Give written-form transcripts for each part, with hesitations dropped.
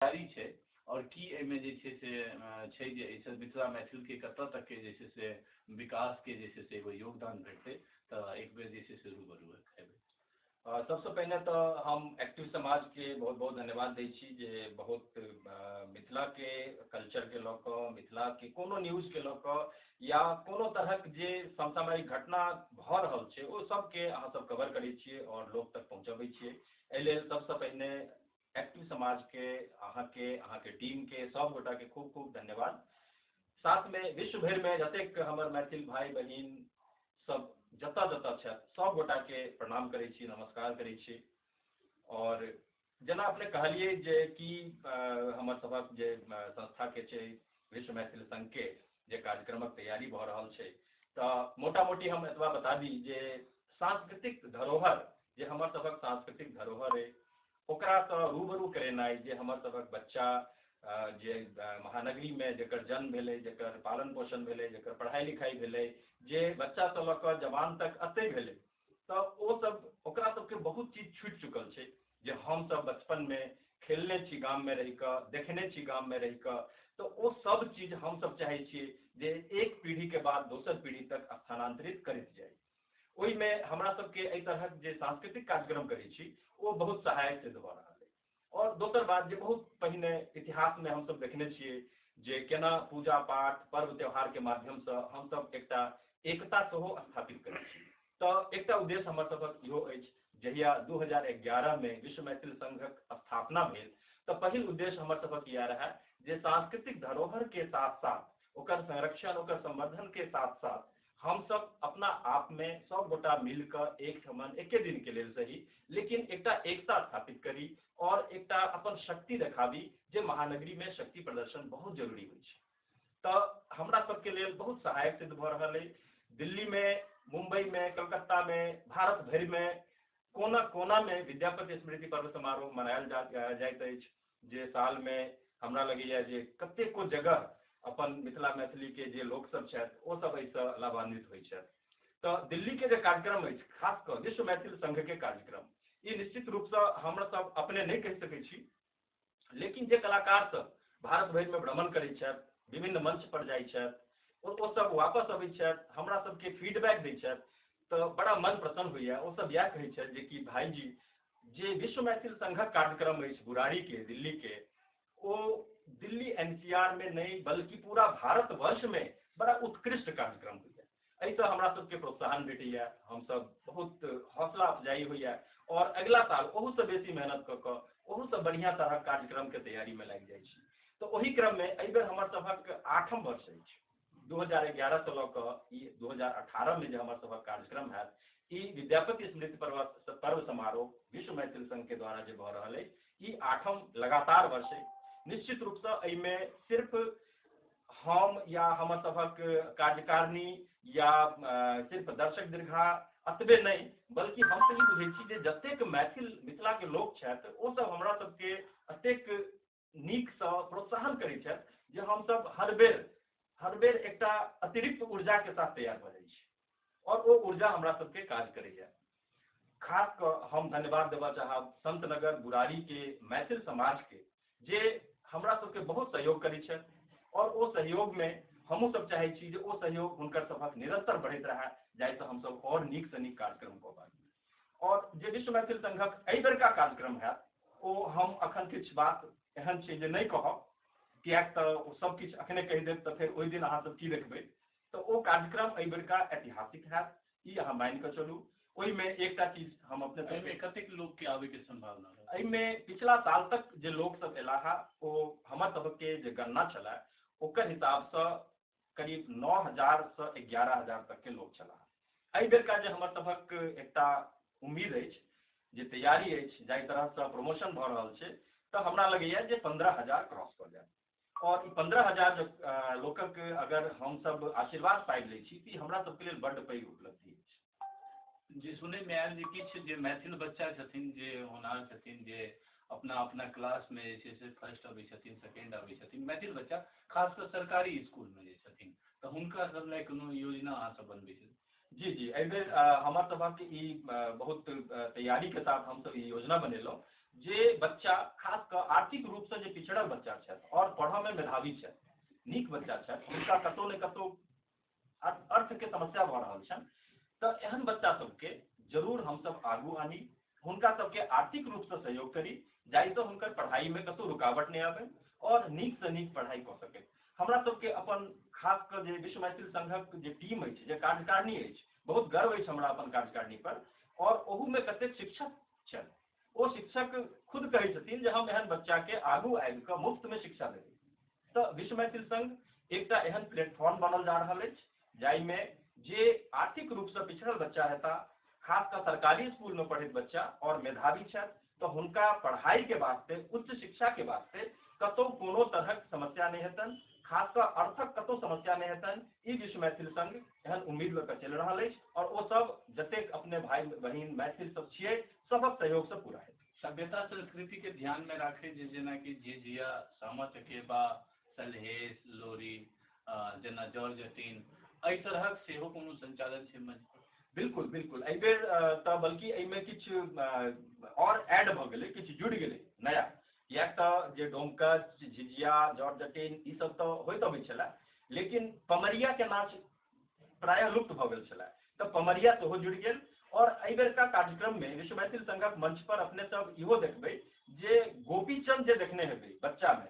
तैयारी छै और की एहिमे जे छै से छै जे एहिसँ मिथिला मैथिलके कतऽ तकके जे छै से विकासके जे छै से एगो योगदान भेटतै तऽ एक बेर जे छै से रूबरू हेबै। सबसे पहले तो हम एक्टिव समाज के बहुत बहुत धन्यवाद दै छी जे बहुत मिथिला के कल्चर के लऽ कऽ मिथिला के कोनो न्यूज के लऽ कऽ या कोनो तरहक जे समसामयिक घटना भऽ रहल छै ओ सबके अहाँ सब कवर करै छियै और लोक तक पहुँचबै छियै। एहि लेल सबसे पहिने एक्टिव समाज के अहाँके टीम के सब गोटा के खूब खूब धन्यवाद। साथ में विश्व भर में जतेक हमर मैथिल भाई बहिन सब जतऽ जतऽ छथि सब गोटा के प्रणाम करै छी, नमस्कार करै छी। और जेना अपने कहलिए जे कि हमर सबक जे संस्था के छै विश्व मैथिल संघ के जे कार्यक्रमक तैयारी भऽ रहल छै तऽ मोटा मोटी हम एतबा बता दी जे सांस्कृतिक धरोहर जे हमर सबक सांस्कृतिक धरोहर है ओकरा सँ रूबरू करेनाइ जे हमर सबक बच्चा जे महानगरी में जकर जन्म भेलै, जकर पालन पोषण भेलै, जकर पढ़ाई लिखाई भेलै, जे बच्चा से लऽ कऽ जवान तक अतै भेलै तऽ ओ सब ओकरा सबके बहुत चीज छूटि चुकल छै जे हम सब बचपन में खेलने छी गाम में रहि कऽ, देखने छी गाम में रहि कऽ, तो ओ सब चीज हम सब चाहै छियै जे एक पीढ़ी के बाद दोसर पीढ़ी तक स्थानांतरित करैत जाय। ओहि में हमरा सबके एहि तरहक जे सांस्कृतिक कार्यक्रम करै छी ओ बहुत सहायक सिद्ध भऽ रहल है। और दोसर बात जे बहुत पहिने इतिहास में हम सब देखने छियै जे केना पूजा पाठ पर्व त्योहार के माध्यम से हम सब एकटा एकता सेहो स्थापित करै छी। तऽ एकटा उद्देश्य हमर सबक इहो अछि जहिया 2011 में विश्व मैथिल संघक स्थापना भेल तऽ पहिल उद्देश्य हमर सबक इएह रहै जे सांस्कृतिक धरोहर के साथ साथ ओकर संरक्षण ओकर संवर्धन के साथ साथ हम सब अपना आप में सब गोटा मिलकर एक ठमन एके दिन के लेल सही लेकिन एकटा एकता स्थापित करी और एकटा अपन शक्ति देखाबी जे महानगरी में शक्ति प्रदर्शन बहुत जरूरी होइ छै। तऽ हमरा सबके लेल बहुत सहायक सिद्ध भऽ रहल है। दिल्ली में, मुंबई में, कलकत्ता में, भारत भर में कोना कोना में विद्यापति स्मृति पर्व समारोह मनायल जाइत अछि जे साल में हमरा लगैया जे कतेको जगह अपन मिथिला मैथिली के जे लोक सब छथि ओ सब एहिसँ लाभान्वित होइ छथि। तऽ दिल्ली के जे कार्यक्रम अछि खास कऽ विश्व मैथिल संघ के कार्यक्रम ई निश्चित रूप से हमरा सब अपने नहीं कहि सकै छी लेकिन जे कलाकार सब भारत भर में भ्रमण करै छथि विभिन्न मंच पर जाइ छथि ओ सब वापस अबै छथि हमरा सबके फीडबैक दै छथि तऽ बड़ा मन प्रसन्न होइया। ओ सब इएह कहै छथि जे कि भाईजी जे विश्व मैथिल संघक कार्यक्रम अछि बुराड़ी के दिल्ली के ओ दिल्ली एनसीआर में नहीं बल्कि पूरा भारत वर्ष में बड़ा उत्कृष्ट कार्यक्रम होइया। एहिसँ हमरा सबके प्रोत्साहन भेटैया, हम सब बहुत हौसला अफजाई होइया और अगला साल ओहू से बेसी मेहनत कऽ कऽ ओहू से बढ़िया तरह कार्यक्रम के तैयारी में लागि जाइ छी। तो ओही क्रम में एहि बेर हमर सबक 8म वर्ष अछि। 2011 से लऽ कऽ ई 2018 में जे हमर सबक कार्यक्रम हैत ई विद्यापति स्मृति पर्व समारोह विश्व मैथिल संघ के द्वारा जे भऽ रहल है ई 8म लगातार वर्ष है। निश्चित रूप से एहि में सिर्फ हम या हमर सबक कार्यकारिणी या सिर्फ दर्शक दीर्घा अतबे नहीं बल्कि हम तऽ ई बुझै छी जे जतेक मैथिल मिथिला के लोक छथि ओ सब हमरा सबके अतेक नीक सँ प्रोत्साहन करै छथि जे हम सब हर बेर एकटा अतिरिक्त ऊर्जा के साथ तैयार भऽ जाइ छी और वो ऊर्जा हमरा सबके काज करैया। खास कऽ हम धन्यवाद देबऽ चाहब संतनगर बुराड़ी के मैथिल समाज के जे हमरा सबके बहुत सहयोग करै छथि और ओ सहयोग में हमहूँ सब चाहै छी जे ओ सहयोग हुनकर सबक निरंतर बढ़ैत रहै जाहिसँ हम सब और नीक सँ नीक कार्यक्रम कऽ पाबी। और जे विश्व मैथिल संघक एहि बेरका कार्यक्रम हैत ओ हम अखन किछु बात एहन छै जे नहीं कहब किएक तऽ ओ सब किछु अखने कहि देब तऽ फेर ओहि दिन अहाँ सब की देखबै। तऽ ओ कार्यक्रम एहि बेरका ऐतिहासिक हैत ई अहाँ मानि कऽ चलू। ओहि में एकटा चीज हम अपने में कतेक लोग के आवे के संभावना है? एहि में पिछला साल तक जे लोक सब एलाहा ओ हमर सबके जे गणना छलै ओकर हिसाब से करीब 9,000 से 11,000 तक के लोग छलाह। एहि बेरका जे हमर सबक एकटा उम्मीद अछि जे तैयारी अछि जाहि तरह से प्रमोशन भऽ रहल छै तऽ हमरा लगैया जे 15,000 क्रॉस कऽ जायत और ई 15,000 लोकक अगर हम सब आशीर्वाद पाबि लै छी तऽ हमरा सबके लेल बड्ड पैघ उपलब्धि अछि। जे सुनै में आयल जे किछु जे मैथिल बच्चा छथिन जे होनहार छथिन जे अपना अपना क्लास में जे छै से फर्स्ट अबै छथिन सेकेंड अबै छथिन मैथिल बच्चा खास कऽ सरकारी स्कूल में जे छथिन तऽ हुनका सब लेल कोनो योजना अहाँ सब बनबै छी? जी जी एहि बेर हमर सबक ई बहुत तैयारी के साथ हम सब ई योजना बनेलहुँ जे बच्चा खास कऽ आर्थिक रूप से जे पिछड़ल बच्चा छथि और पढ़ऽ में मेधावी छथि, नीक बच्चा छथि, हुनका कतौ ने कतौ अर्थ के समस्या भऽ रहल छनि, तऽ एहन बच्चा सबके जरूर हमसब आगू आनी, हुनका सबके आर्थिक रूप से सहयोग करी, जाहिसँ हुनकर पढ़ाई में कतौ रुकावट नहीं आवे और नीक से नीक पढ़ाई कऽ सकै। हमरा सबके अपन खास कऽ जे विश्व मैथिल संघक जे टीम अछि, जे कार्यकारिणी अछि, बहुत गर्व अछि हमरा अपन कार्यकारिणी पर, और ओहू में कतेक शिक्षक छथि, ओ शिक्षक खुद कहै छथिन जे हम एहन बच्चा के आगू आबि कऽ मुफ्त में शिक्षा देबै। तऽ विश्व मैथिल संघ एकटा एहन प्लेटफॉर्म बनल जा रहल अछि, जाहिमे जे आर्थिक रूप से पिछड़ल बच्चा हेता, खास कऽ सरकारी स्कूल में पढ़ैत बच्चा और मेधावी छथि, तऽ हुनका पढ़ाई के वास्ते, उच्च शिक्षा के वास्ते कतौ कोनो तरहक समस्या नहीं हेतनि, खास कऽ अर्थक कतौ समस्या नहीं हेतनि। ई विश्व मैथिल संघ एहन उम्मीद लऽ कऽ चलि रहल अछि, और ओ सब जतेक अपने भाई बहिन मैथिल सब छियै, सबक सहयोग से पूरा हेतै। सभ्यता संस्कृति के ध्यान में राखे जेना कि झिझिया, सामा चकेबा, सलहेस, लोरी, जेना जट जटिन, एहि तरहक सेहो कोनो संचालन छै मंच पर? बिल्कुल बिल्कुल, एहि बेर तऽ बल्कि एहिमे किछु और ऐड भऽ गेलै, किछु जुड़ि गेलै नया, किएक तऽ जे डोमकच, झिझिया, जट जटिन ई सब तऽ होइत अबै छलै, लेकिन पमरिया के नाच प्रायः लुप्त भऽ गेल छलै, तऽ पमरिया सेहो जुड़ि गेल। और एहि बेरका कार्यक्रम में विश्व मैथिल संघक मंच पर अपने सब इहो देखबै जे गोपीचंद जे देखने हेबै बच्चा में,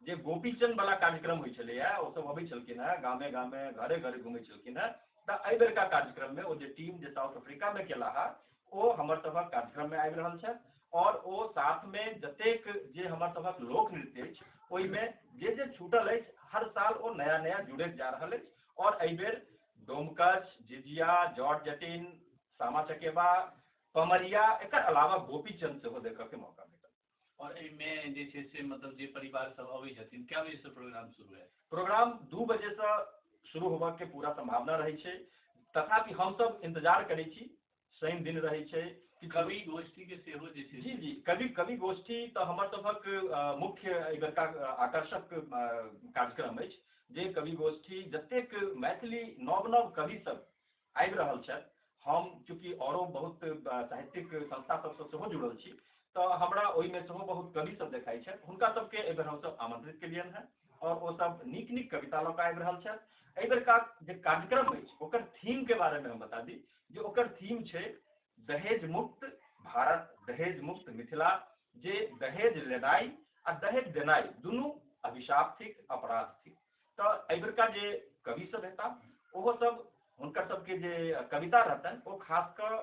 जे गोपीचंद वाला कार्यक्रम होइ छलैया, ओ सब अबै छलखिन हेँ, गामे गामे घरे घरे घुमै छलखिन हेँ, तऽ एहि बेरका कार्यक्रम में ओ जे टीम जे साउथ अफ्रीका में केला है, ओ हमर सबक कार्यक्रम में आबि रहल छथि, और ओ साथ में जतेक जे हमर सबक लोक नृत्य अछि, ओहिमे जे छूटल अछि, हर साल ओ नया नया जुड़ैत जा रहल अछि। और एहि बेर डोमकच, झिझिया, जट जटिन, सामा चकेबा, पमरिया, एकर अलावा गोपीचंद सेहो देखऽ के मौका मिलल। और एहिमे जे छै से मतलब जे परिवार सब अबै छथिन, कए बजे से प्रोग्राम शुरू है? प्रोग्राम 2 बजे से शुरू होबऽ के पूरा संभावना रहै छै, तथापि हम सब इंतजार करै छी, शनि दिन रहै छै। कवि गोष्ठी के सेहो जे छै? जी जी, कवि गोष्ठी तऽ हमर सबक मुख्य एहि बेरका आकर्षक कार्यक्रम अछि, जे कवि गोष्ठी जतेक मैथिली नव नव कवि सब आबि रहल छथि, हम चूँकि औरो बहुत साहित्यिक संस्था सबसँ सेहो जुड़ल छी, तऽ हमरा ओहिमे सेहो बहुत कवि सब देखाइ छथि, हुनका सबके एहि बेर हमसब आमंत्रित केलियनि हैं, और ओ सब नीक नीक कविता लऽ कऽ आबि रहल छथि। एहि बेरका जे कार्यक्रम अछि, ओकर थीम के बारे में हम बता दी, जे ओकर थीम छै दहेज मुक्त भारत, दहेज मुक्त मिथिला, जे दहेज लेनाइ आ दहेज देनाइ दुनू अभिशाप थिक, अपराध थिक। तऽ एहि बेरका जे कवि सब हेता, ओहो सब हुनकर सबके जे कविता रहतनि, ओ खास कऽ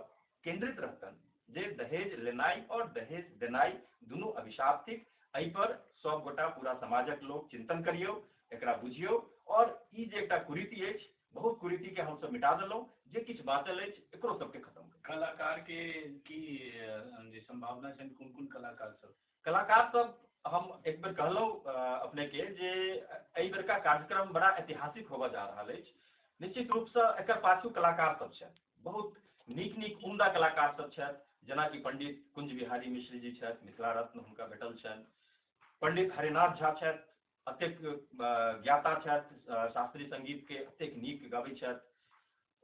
केंद्रित रहतनि जे दहेज लेनाइ और दहेज देनाइ दुनू अभिशाप थिक। एहि पर सब गोटा पूरा समाजक लोग चिंतन करियौ, एकरा बुझियौ, और ई जे एकटा कुरीति अछि, बहुत कुरीति के हमसब मिटा देलहुँ, जे किछु बाँचल अछि एकरो सबके खत्म करियौ। कलाकार के की जे संभावना छनि, कोन कोन कलाकार सब? कलाकार सब हम एक बेर कहलहुँ अपने के जे एहि बेरका कार्यक्रम बड़ा ऐतिहासिक होबऽ जा रहल अछि। निश्चित रूप से एकर पाछू कलाकार सब छथि, बहुत नीक नीक उम्दा कलाकार सब छथि, जेना कि पंडित कुंज बिहारी मिश्र जी छथि, मिथिला रत्न हुनका भेटल छनि। पंडित हरिनाथ झा छथि, अतेक ज्ञाता छथि, शास्त्रीय संगीत के अतेक नीक गबै छथि।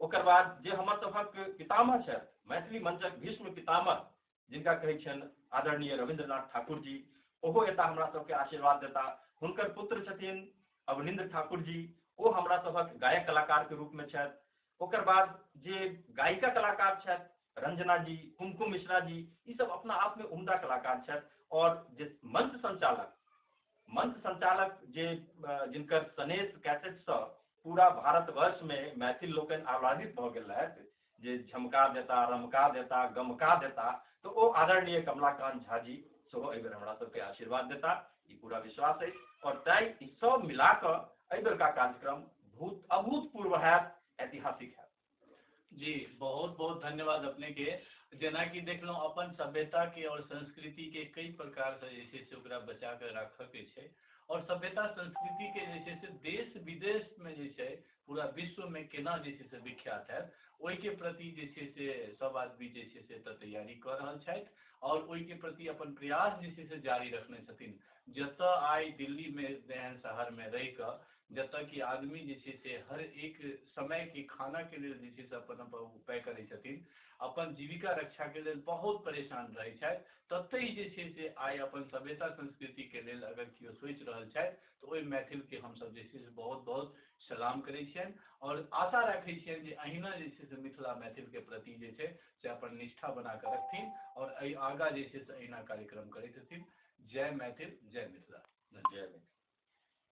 ओकर बाद जे हमर सभक पितामह छथि, मैथिली मंचक भीष्म पितामह जिनका कहै छनि आदरणीय रविंद्रनाथ ठाकुर जी, ओहो एता हमरा सबके आशीर्वाद देता। हुनकर पुत्र छथिन अवनिंद्र ठाकुर जी, ओ हमरा सभक गायक कलाकार के रूप में छथि। ओकर बाद जे गायिका कलाकार छथि, रंजना जी, कुमकुम मिश्रा जी, ई सब अपना आप में उम्दा कलाकार छथि। और जे मंच संचालक जे जिनकर सनेश कैसेट से पूरा भारतवर्ष में मैथिल लोकनि आह्लादित भऽ गेल रहथि, जे झमका देता, रमका देता, गमका देता, तो ओ आदरणीय कमलाकांत झा जी सेहो एहि बेर हमरा सबके आशीर्वाद देता, ई पूरा विश्वास है। और तैं ई सब मिला कऽ एहि बेरका कार्यक्रम अभूतपूर्व हैत, ऐतिहासिक हैत। जी बहुत बहुत धन्यवाद अपने के। जेना कि देखलहुँ अपन सभ्यता के और संस्कृति के कई प्रकार से जे छै से ओकरा बचा के राखऽ के छै, और सभ्यता संस्कृति के जे छै से देश विदेश में जे छै पूरा विश्व में केना जे छै से विख्यात हैत, ओहिके प्रति जे छै से सब आदमी जे छै से एतऽ तैयारी कऽ रहल छथि, और ओहिके प्रति अपन प्रयास जे छै से जारी रखने छथिन। जतऽ आइ दिल्ली में एहन शहर में रहि कऽ जतऽ कि आदमी जे छै से हर एक समय के खाना के लेल जे छै से अपन अपन उपाय करै छथिन, अपन जीविका रक्षा के लेल बहुत परेशान रहै छथि, ततहि जे छै से आइ अपन सभ्यता संस्कृति के लेल अगर केओ सोचि रहल छथि तऽ ओहि मैथिल के हमसब जे छै से बहुत बहुत सलाम करै छियनि और आशा रखै छियनि जे अहिना जे छै से मिथिला मैथिल के प्रति जे छै से अपन निष्ठा बना कऽ रखथिन और आगाँ जे छै से अहिना कार्यक्रम करैत रहथिन। जय मैथिल, जय मिथिला। जय मैथिल।